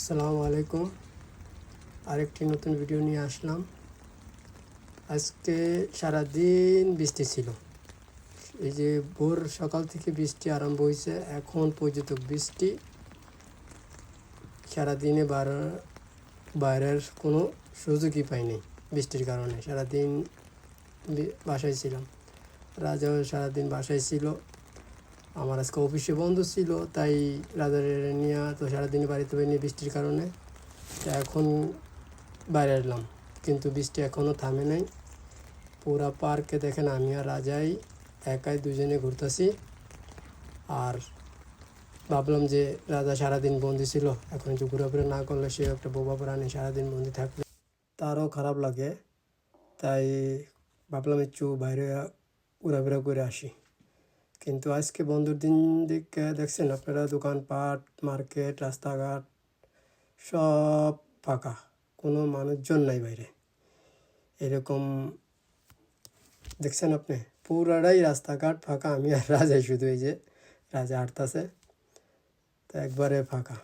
আসসালামু আলাইকুম। আরেকটি নতুন ভিডিও নিয়ে আসলাম। আজকে সারাদিন বৃষ্টি ছিল। এই যে ভোর সকাল থেকে বৃষ্টি আরম্ভ হয়েছে, এখন পর্যন্ত বৃষ্টি। সারাদিনে বাইরের কোনো সুযোগই পাইনি বৃষ্টির কারণে। সারাদিন বাসায় ছিলাম। রাজাও সারাদিন বাসায় ছিল। আমার আজকে অফিসে বন্ধ ছিল, তাই রাজার নিয়ে তো সারাদিন বাড়িতে পারিনি বৃষ্টির কারণে। তো এখন বাইরে এলাম, কিন্তু বৃষ্টি এখনও থামে নাই। পুরা পার্কে দেখেন আমি আর রাজাই একাই দুজনে ঘুরতেছি। আর ভাবলাম যে রাজা সারাদিন বন্দি ছিল, এখন একটু ঘোরাফেরা না করলে সে একটা বোবা প্রাণী, সারাদিন বন্দি থাকলে তারও খারাপ লাগে। তাই ভাবলাম একটু বাইরে ঘোরাফেরা করে আসি। কিন্তু আজকে বন্ধুর দিন দিকে দেখছেন আপনারা, দোকানপাট, মার্কেট, রাস্তাঘাট সব ফাঁকা, কোনো মানুষজন নাই বাইরে। এরকম দেখছেন আপনি, পুরাটাই রাস্তাঘাট ফাঁকা। আমি আর রাজাই শুধু, এই যে রাজা হাঁটতেছে, তো একবারে ফাঁকা।